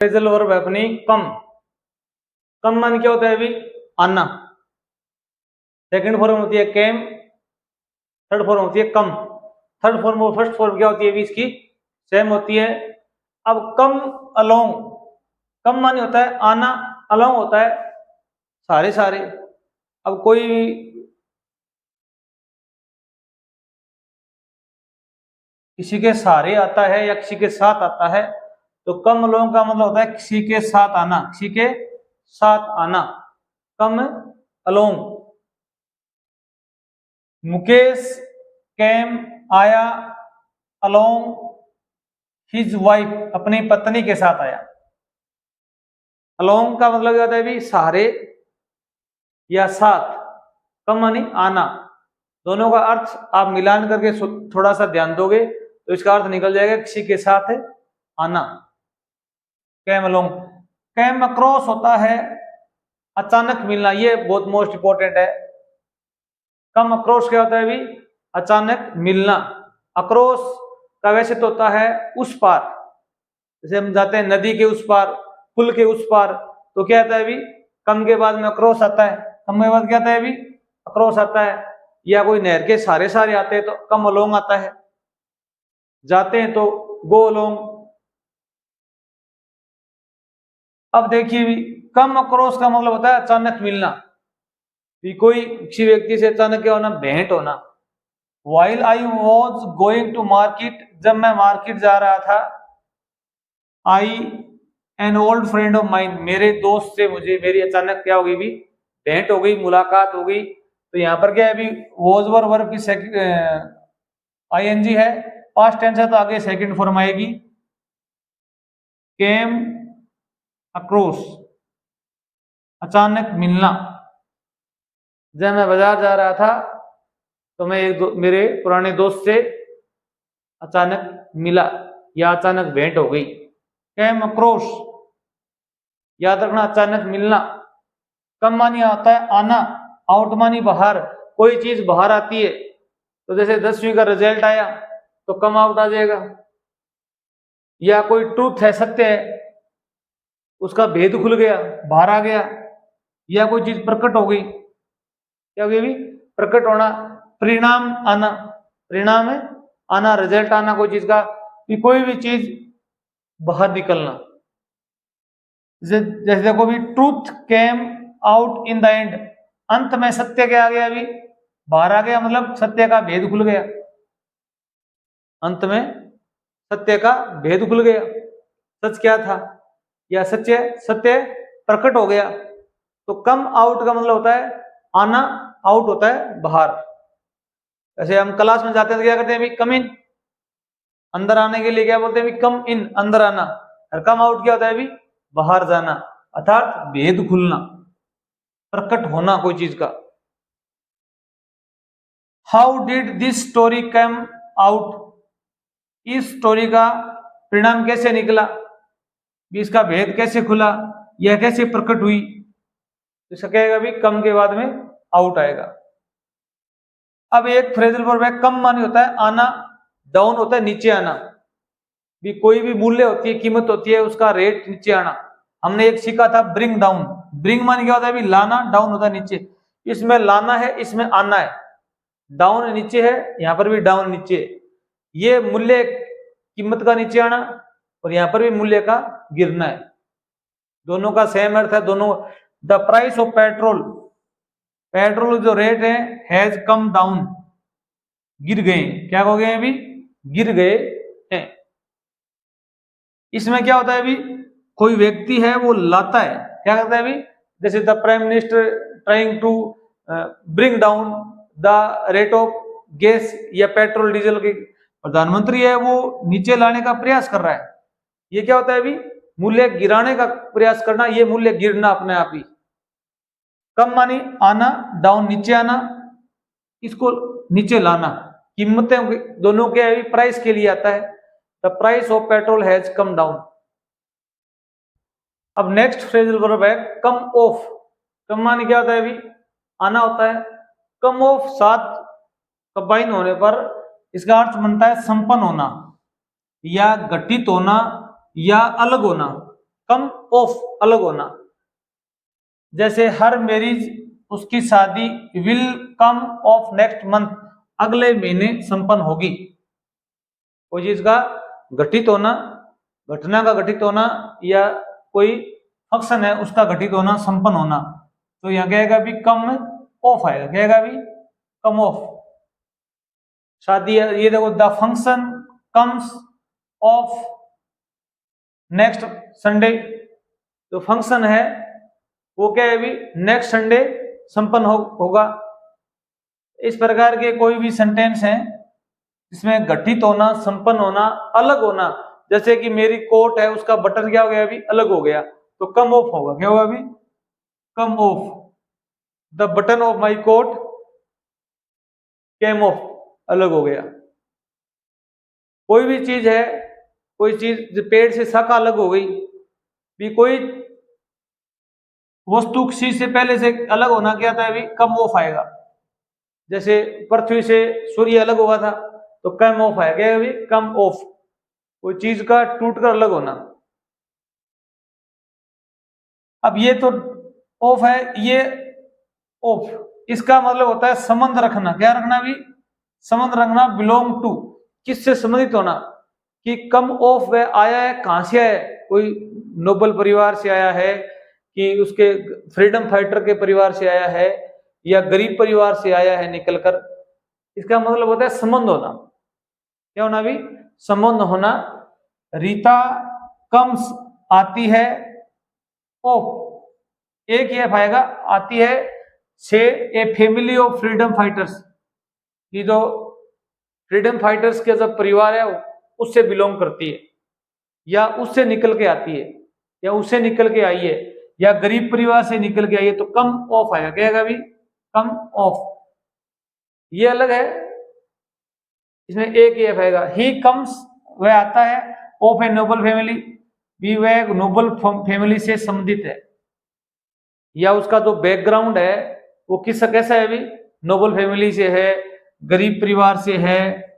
Phrasal verb है अपनी कम। कम मान क्या होता है अभी? आना। सेकंड फॉर्म होती है केम, थर्ड फॉर्म होती है कम। थर्ड फॉर्म और फर्स्ट फॉर्म क्या होती है अभी इसकी? सेम होती है। अब कम अलोंग, कम मानी होता है आना, अलोंग होता है सारे सारे। अब कोई किसी के सारे आता है या किसी के साथ आता है तो कम अलोंग का मतलब होता है किसी के साथ आना, किसी के साथ आना, कम अलोंग। मुकेश कैम आया अलोंग हिज वाइफ, अपनी पत्नी के साथ आया। अलोंग का मतलब क्या होता है भी? सहारे या साथ। कम मानी आना। दोनों का अर्थ आप मिलान करके थोड़ा सा ध्यान दोगे तो इसका अर्थ निकल जाएगा किसी के साथ आना। Cam along. कैम अक्रॉस होता है अचानक मिलना, ये बहुत मोस्ट इंपॉर्टेंट है। कम अक्रॉस क्या होता है भी? अचानक मिलना। अक्रॉस का वैसे तो होता है उस पार, जैसे हम जाते हैं नदी के उस पार, पुल के उस पार, तो क्या आता है अभी? कम के बाद में अक्रॉस आता है। कम के बाद क्या आता है अभी? अक्रॉस आता है। या कोई नहर के सारे सारे आते हैं तो कम अलोंग आता है। जाते हैं तो गो अलोंग। अब देखिए भी, कम अक्रॉस का मतलब होता है अचानक मिलना, भी कोई किसी व्यक्ति से अचानक क्या होना? भेंट होना। While I was going to market, जब मैं मार्केट जा रहा था, I an old friend of mine, मेरे दोस्त से मुझे मेरी अचानक क्या हो गई भी? भेंट हो गई, मुलाकात हो गई। तो यहाँ पर क्या है अभी? वॉज वर वर्ब की आईएनजी है, पास्ट टेंस है तो आगे सेकंड फॉर्म आएगी केम अक्रॉस, अचानक मिलना। जब मैं बाजार जा रहा था तो मैं मेरे पुराने दोस्त से अचानक मिला या अचानक भेंट हो गई। कैम अक्रॉस, याद रखना, अचानक मिलना। कम मानी आता है आना, आउट मानी बाहर। कोई चीज बाहर आती है तो जैसे 10वीं का रिजल्ट आया तो कम आउट आ जाएगा। या कोई ट्रूथ है, सत्य है, उसका भेद खुल गया, बाहर आ गया। या कोई चीज प्रकट हो गई, क्या हो गई अभी? प्रकट होना। परिणाम आना, परिणाम है आना, रिजल्ट आना कोई चीज का, कि कोई भी चीज बाहर निकलना। जैसे देखो भी, truth came out in the end, अंत में सत्य क्या आ गया अभी? बाहर आ गया, मतलब सत्य का भेद खुल गया। अंत में सत्य का भेद खुल गया, सच क्या था या सत्य सत्य प्रकट हो गया। तो कम आउट का मतलब होता है आना, आउट होता है बाहर। जैसे हम क्लास में जाते हैं तो क्या करते हैं अभी? कम इन, अंदर आने के लिए क्या बोलते हैं अभी? कम इन, अंदर आना। और कम आउट क्या होता है अभी? बाहर जाना, अर्थात भेद खुलना, प्रकट होना कोई चीज का। How did this story come out, इस स्टोरी का परिणाम कैसे निकला, इसका भेद कैसे खुला, यह कैसे प्रकट हुई। इसका क्या आएगा अभी? कम के बाद में आउट आएगा। अब एक फ्रेजल वर्ब है, कम मानी होता है आना, डाउन होता है नीचे आना। भी कोई भी मूल्य होती है, कीमत होती है, उसका रेट नीचे आना। हमने एक सीखा था ब्रिंग डाउन। ब्रिंग मानी क्या होता है? लाना, डाउन होता है नीचे। इसमें लाना है, इसमें आना है। डाउन नीचे है, यहां पर भी डाउन नीचे है। ये मूल्य कीमत का नीचे आना और यहां पर भी मूल्य का गिरना है। दोनों का सेम अर्थ है, दोनों। The price of petrol, petrol जो रेट है, हैज कम डाउन, गिर गए। क्या हो गए अभी? गिर गए हैं। इसमें क्या होता है अभी? कोई व्यक्ति है वो लाता है, क्या करता है अभी? जैसे the prime minister trying to bring down the rate of gas या पेट्रोल डीजल की, प्रधानमंत्री है वो नीचे लाने का प्रयास कर रहा है। ये क्या होता है अभी? मूल्य गिराने का प्रयास करना, ये मूल्य गिरना अपने आप ही। कम मानी आना, डाउन नीचे आना, इसको नीचे लाना। कीमतें दोनों के अभी प्राइस के लिए आता है। The price of petrol has come down. अब नेक्स्ट फ्रेजल वर्ब है कम ऑफ। कम मानी क्या होता है अभी? आना होता है। कम ऑफ साथ कंबाइन होने पर इसका अर्थ बनता है संपन्न होना या घटित होना या अलग होना। कम ऑफ अलग होना, जैसे हर मैरिज उसकी शादी will come of next month अगले महीने संपन्न होगी। कोई चीज का घटित होना, घटना का घटित होना या कोई फंक्शन है उसका घटित होना, संपन्न होना, तो यहाँ कहेगा भी कम ऑफ आएगा, कहेगा भी कम ऑफ। शादी ये देखो, the function comes of next Sunday, तो फंक्शन है वो क्या है भी नेक्स्ट संडे संपन्न होगा। इस प्रकार के कोई भी सेंटेंस है इसमें घटित होना, संपन्न होना, अलग होना, जैसे कि मेरी कोट है उसका बटन क्या हो गया अभी अलग हो गया, तो कम ऑफ होगा, क्या होगा अभी come off. The button of my coat came off, अलग हो गया। कोई भी चीज है, कोई चीज पेड़ से शाखा अलग हो गई, भी कोई वस्तु किसी से पहले से अलग होना क्या था अभी कम ऑफ आएगा। जैसे पृथ्वी से सूर्य अलग हुआ था तो कम ऑफ आएगा, अभी कम ऑफ, कोई चीज का टूटकर अलग होना। अब ये तो ऑफ है, ये ऑफ, इसका मतलब होता है संबंध रखना। क्या रखना भी संबंध रखना, बिलोंग टू, किससे संबंधित होना, कि कम ऑफ वह आया है कहां से आया है, कोई नोबल परिवार से आया है कि उसके फ्रीडम फाइटर के परिवार से आया है या गरीब परिवार से आया है निकलकर, इसका मतलब होता है संबंध होना। क्या होना भी संबंध होना। रीता कम्स आती है ऑफ, एक ही आएगा, आती है से a family of freedom fighters, ये जो फ्रीडम फाइटर्स के जो परिवार है उससे बिलोंग करती है, या उससे निकल के आती है, या उससे निकल के आई है, या गरीब परिवार से निकल के आई है, तो कम ऑफ आएगा, कहेगा भी कम ऑफ। ये अलग है, इसमें एक ही आएगा। ही कम्स वह आता है ऑफ ए नोबल फैमिली, भी वह नोबल फैमिली से संबंधित है, या उसका जो बैकग्राउंड है वो किस कैसा है, भी नोबल फैमिली से है, गरीब परिवार से है।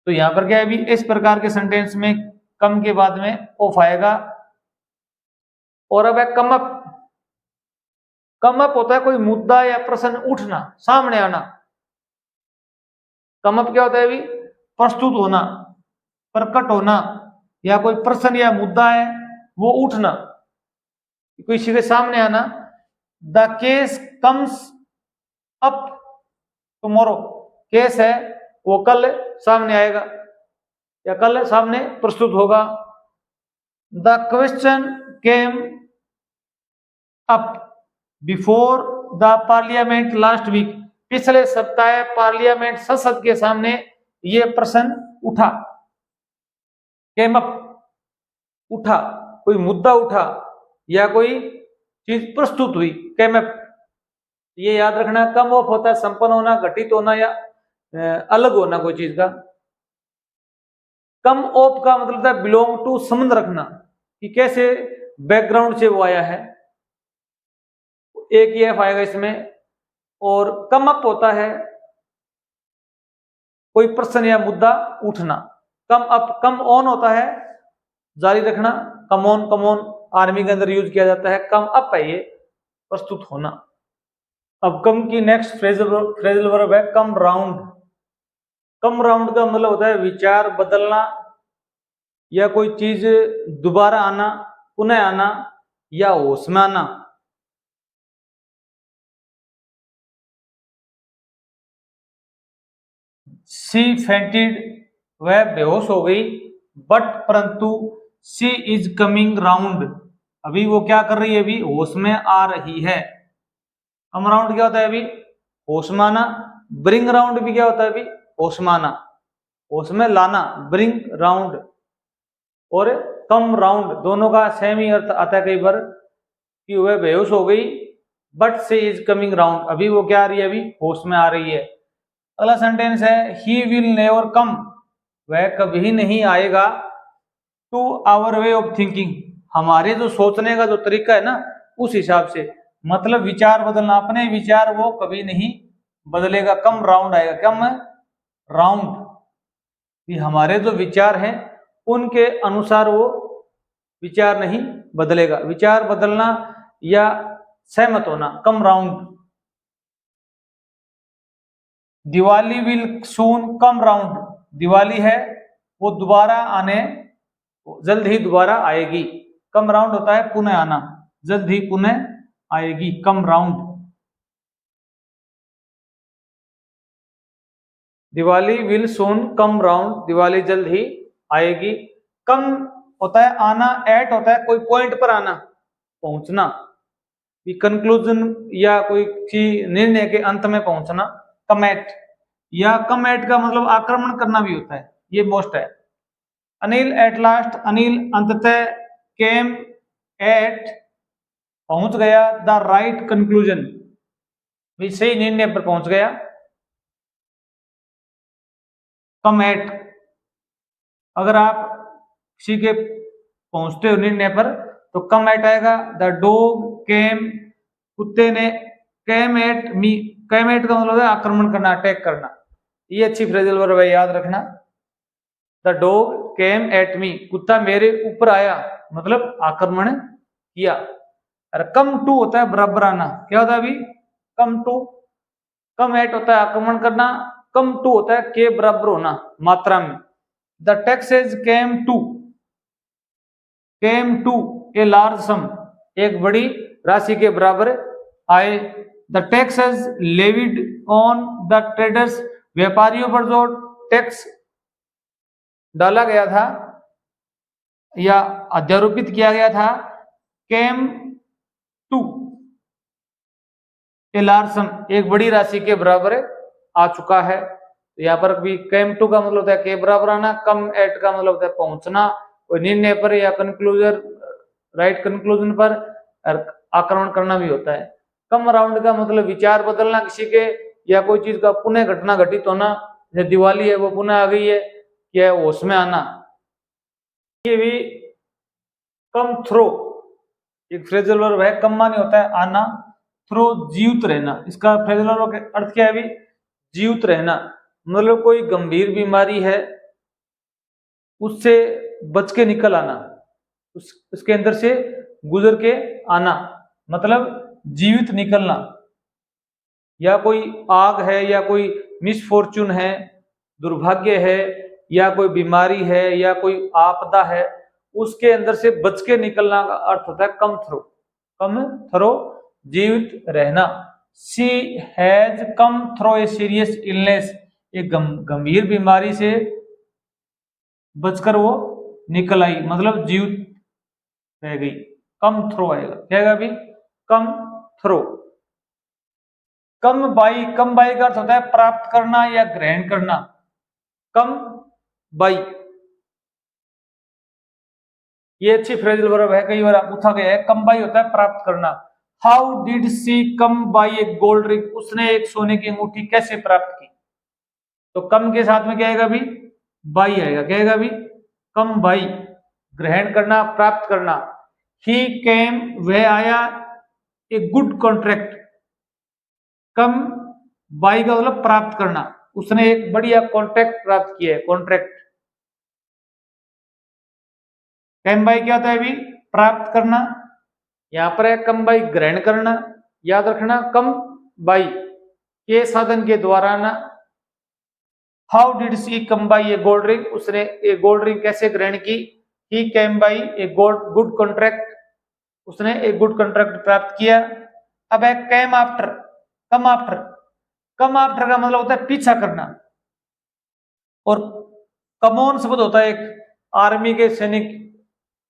तो यहां पर क्या है भी इस प्रकार के सेंटेंस में कम के बाद में ऑफ आएगा। और अब है कम अप। कम अप होता है कोई मुद्दा या प्रश्न उठना, सामने आना। कम अप क्या होता है भी प्रस्तुत होना, प्रकट होना, या कोई प्रश्न या मुद्दा है वो उठना, किसी के सामने आना। The case comes up tomorrow, case है वो कल सामने आएगा या कल सामने प्रस्तुत होगा। The question came up before the parliament last week, पिछले सप्ताह पार्लियामेंट संसद के सामने ये प्रश्न उठा। केम अप उठा, कोई मुद्दा उठा या कोई चीज प्रस्तुत हुई, केम अप। ये याद रखना, कम ऑफ होता है संपन्न होना, घटित होना या अलग होना कोई चीज का। कम ऑफ का मतलब है बिलोंग टू, संबंध रखना, कि कैसे बैकग्राउंड से वो आया है, एक ही एफ आएगा इसमें। और कम अप होता है कोई प्रश्न या मुद्दा उठना। कम अप, कम ऑन होता है जारी रखना, कम ऑन आर्मी के अंदर यूज किया जाता है। कम अप है ये प्रस्तुत होना। अब कम की नेक्स्ट फ्रेजल वर्ब है कम राउंड। कम राउंड का मतलब होता है विचार बदलना या कोई चीज दोबारा आना, पुनः आना या होश में आना। सी फेंटेड, वह बेहोश हो गई, बट परंतु सी इज कमिंग राउंड, अभी वो क्या कर रही है, अभी होश में आ रही है। कम राउंड क्या होता है, अभी होश में आना। ब्रिंग राउंड भी क्या होता है, अभी होश में आना, होश में लाना, ब्रिंग राउंड। और कम राउंड दोनों का सेम ही अर्थ आता है कई बार, कि वह बेहोश हो गई, but she is coming round, अभी वो क्या आ रही है, अभी होश में आ रही है। अगला सेंटेंस है ही विल नेवर कम, वह कभी नहीं आएगा, to our way of thinking, हमारे जो सोचने का जो तरीका है ना उस हिसाब से, मतलब विचार बदलना, अपने विचार वो कभी नहीं बदलेगा। कम राउंड आएगा, कम राउंड, कि हमारे जो विचार हैं उनके अनुसार वो विचार नहीं बदलेगा। विचार बदलना या सहमत होना, come round. Diwali will soon come round, Diwali है वो दोबारा आने, जल्द ही दोबारा आएगी। कम राउंड होता है पुनः आना, जल्द ही पुनः आएगी, come round. Diwali will soon come round, Diwali जल्द ही आएगी। कम होता है आना, एट होता है कोई पॉइंट पर आना, पहुंचना, कंक्लूजन या कोई निर्णय के अंत में पहुंचना, कम एट। या कम एट का मतलब आक्रमण करना भी होता है, ये मोस्ट है। अनिल एट लास्ट, अनिल अंततः, केम एट पहुंच गया, द राइट कंक्लूजन भी सही निर्णय पर पहुंच गया। कम एट, अगर आप किसी के पहुंचते हो निर्णय पर तो कम एट आएगा। द डॉग केम, कुत्ते ने, came at me, came at का मतलब है आक्रमण करना, अटैक करना। ये अच्छी फ्रेजल वर्ब है, याद रखना। The dog came at me, कुत्ता मेरे ऊपर आया, मतलब आक्रमण किया। और कम टू होता है बराबर आना, क्या होता है अभी, कम टू। कम एट होता है आक्रमण करना, कम टू होता है के बराबर होना, मात्रा में। The taxes came to a large sum, एक बड़ी राशि के बराबर आए। The taxes levied on the traders, व्यापारियों पर जो टैक्स डाला गया था या अध्यारोपित किया गया था, केम टू ए लार्ज सम, एक बड़ी राशि के बराबर आ चुका है। यहाँ पर भी केम टू का मतलब होता है के बराबर आना, कम एट का मतलब होता है पहुंचना, कोई निर्णय पर या कंक्लूजन, राइट कंक्लूजन पर आक्रमण करना भी होता है। कम राउंड का मतलब विचार बदलना किसी के, या कोई चीज का पुनः घटना घटित होना, जैसे दिवाली है वो पुनः आ गई है, या होश में आना। ये भी कम थ्रो एक फ्रेजल वर्ब है, कम माने होता है आना, थ्रो जीवित रहना। इसका फ्रेजल वर्ब का अर्थ क्या है अभी, जीवित रहना, मतलब कोई गंभीर बीमारी है उससे बच के निकल आना, उसके अंदर से गुजर के आना, मतलब जीवित निकलना। या कोई आग है, या कोई मिसफॉर्चून है, दुर्भाग्य है, या कोई बीमारी है, या कोई आपदा है, उसके अंदर से बच के निकलना का अर्थ होता है कम थ्रो। कम थ्रो, जीवित रहना। She has come through a serious illness, एक गंभीर बीमारी से बचकर वो निकल आई, मतलब जीवित रह गई। कम थ्रो आएगा, क्या आएगा अभी, come through. Come by, come by का अर्थ होता है प्राप्त करना या ग्रहण करना, कम बाई। ये अच्छी फ्रेजल वर्ब है, कई बार पूछा गया है। कम बाई होता है प्राप्त करना। How did she come by a gold ring, उसने एक सोने की अंगूठी कैसे प्राप्त की। तो कम के साथ में क्या आएगा अभी, बाई आएगा, क्या आएगा अभी, कम बाई, ग्रहण करना, प्राप्त करना। ही केम, वह आया, ए गुड कॉन्ट्रैक्ट, कम बाई का मतलब प्राप्त करना, उसने एक बढ़िया कॉन्ट्रैक्ट प्राप्त किया है, कॉन्ट्रैक्ट। कम बाई क्या होता है अभी, प्राप्त करना। यहां पर है कम बाई ग्रहण करना, याद रखना, कम बाई के साधन के द्वारा ना। How did she come by a gold ring, उसने ए गोल्ड रिंग कैसे ग्रहण की। He came by a good contract, उसने एक गुड कॉन्ट्रैक्ट प्राप्त किया। अब है came after, come after. Come after का मतलब होता है पीछा करना। और कमॉन शब्द होता है एक आर्मी के सैनिक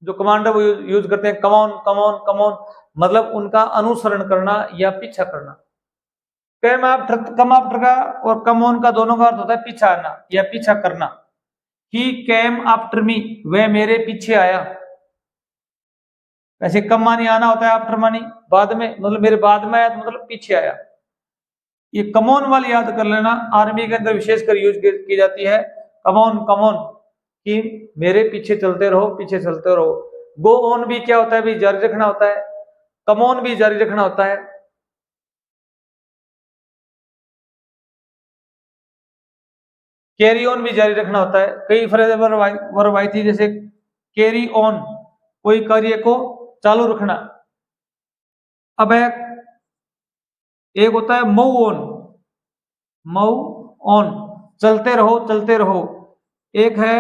जो कमांडर वो यूज करते हैं, कमॉन कमॉन कमॉन, मतलब उनका अनुसरण करना या पीछा करना। कम आफ्टर का और कमॉन का दोनों का अर्थ होता है पीछा आना या पीछा करना। ही केम आफ्टर मी, वह मेरे पीछे आया। वैसे कम मानी आना होता है, आफ्टर मानी बाद में, मतलब मेरे बाद में आया तो मतलब पीछे आया। ये कमॉन वाली याद कर लेना, आर्मी के अंदर विशेषकर यूज की जाती है, कमॉन कमॉन, कि मेरे पीछे चलते रहो, पीछे चलते रहो। गो ऑन भी क्या होता है भी, जारी रखना होता है। कमॉन भी जारी रखना होता है। कैरी ऑन भी जारी रखना होता है। कई फ्रेज वर्ब आई थी, जैसे कैरी ऑन, कोई कार्य को चालू रखना। अब एक होता है मूव ऑन, मूव ऑन, चलते रहो चलते रहो। एक है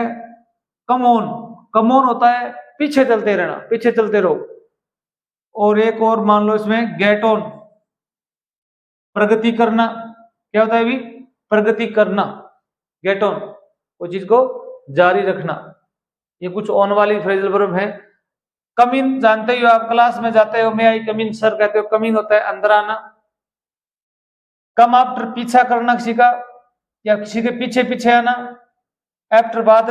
कम ऑन, कम ऑन होता है पीछे चलते रहना, पीछे चलते रहो। और एक और मान लो इसमें गेट ऑन, प्रगति करना। क्या होता है अभी? प्रगति करना, गेट ऑन, वो चीज को जारी रखना। ये कुछ ऑन वाली फ्रेजल वर्ब है। कम इन जानते हो, आप क्लास में जाते हो, मैं आई कम इन सर कहते हो, कम इन होता है अंदर आना। कम आफ्टर पीछा करना किसी का, या किसी के पीछे पीछे आना। आफ्टर बाद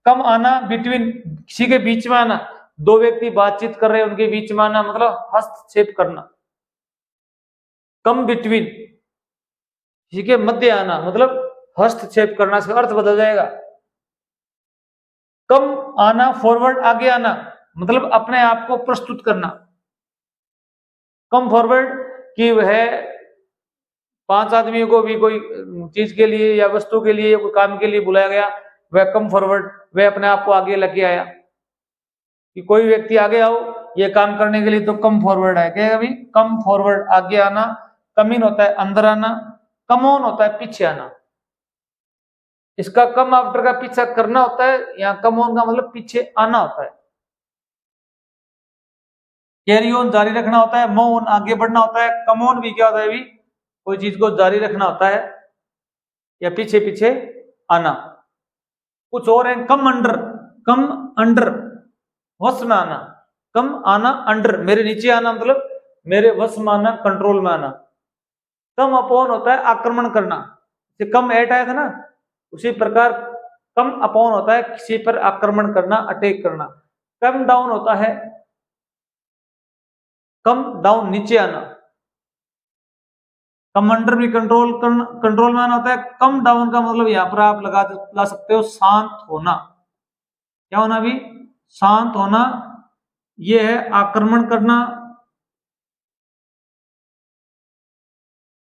कम आना, बिटवीन किसी के बीच में आना, दो व्यक्ति बातचीत कर रहे हैं उनके बीच में आना, मतलब हस्तक्षेप करना। कम बिटवीन, किसी के मध्य आना, मतलब हस्तक्षेप करना, इसका अर्थ बदल जाएगा। कम आना, फॉरवर्ड आगे आना, मतलब अपने आप को प्रस्तुत करना। कम फॉरवर्ड कि वह 5 आदमियों को भी कोई चीज के लिए या वस्तु के लिए या कोई काम के लिए बुलाया गया, वह कम फॉरवर्ड, वह अपने आप को आगे लेके आया। कि कोई व्यक्ति आगे आओ ये काम करने के लिए, तो कम फॉरवर्ड है। क्या अभी? कम फॉरवर्ड, आगे आना। कम इन होता है अंदर आना। कम ऑन होता है पीछे आना। इसका कम आफ्टर का पीछा करना होता है, यहाँ कम ऑन का मतलब पीछे आना होता है। कैरी ऑन जारी रखना होता है, मूव ऑन आगे बढ़ना होता है। कम ऑन भी क्या होता है? अभी कोई चीज को जारी रखना होता है या पीछे पीछे आना। कुछ और है, कम अंडर, कम अंडर, वश में आना। कम आना, अंडर मेरे नीचे आना, मतलब मेरे वश में आना, कंट्रोल में आना। कम अपॉन होता है आक्रमण करना, जैसे कम एट आया था ना, उसी प्रकार कम अपॉन होता है किसी पर आक्रमण करना, अटैक करना। कम डाउन होता है, कम डाउन नीचे आना। कम अंडर भी कंट्रोल करना, कंट्रोल में आना होता है। कम डाउन का मतलब यहां पर आप ला सकते हो शांत होना। क्या होना? भी शांत होना, यह है आक्रमण करना।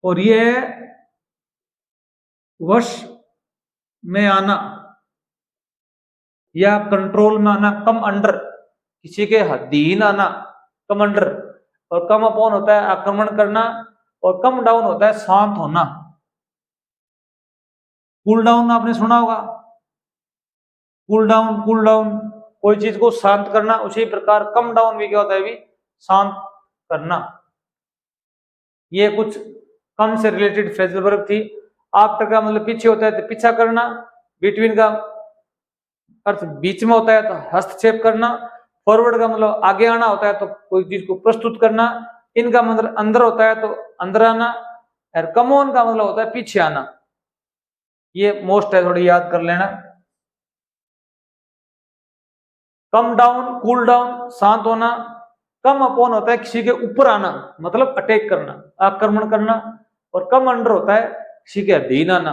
और यह है वश में आना या कंट्रोल में आना। कम अंडर, किसी के अधीन आना, कम अंडर। और कम अपॉन होता है आक्रमण करना, और कम डाउन होता है शांत होना। कूल डाउन आपने सुना होगा, कूल डाउन, कूल डाउन कोई चीज को शांत करना। उसी प्रकार कम डाउन भी क्या होता है? भी शांत करना। ये कुछ कम से रिलेटेड फ्रेजल वर्ब थी। आफ्टर का मतलब पीछे होता है तो पीछा करना। बिटवीन का अर्थ बीच में होता है तो हस्तक्षेप करना। फॉरवर्ड का मतलब आगे आना होता है तो कोई चीज को प्रस्तुत करना। इनका मतलब अंदर होता है तो अंदर आना। और कम ऑन का मतलब होता है पीछे आना। ये मोस्ट है, थोड़ी याद कर लेना। कम डाउन, कूल डाउन, शांत होना। कम अपॉन होता है किसी के ऊपर आना, मतलब अटैक करना, आक्रमण करना। और कम अंडर होता है किसी के अधीन आना।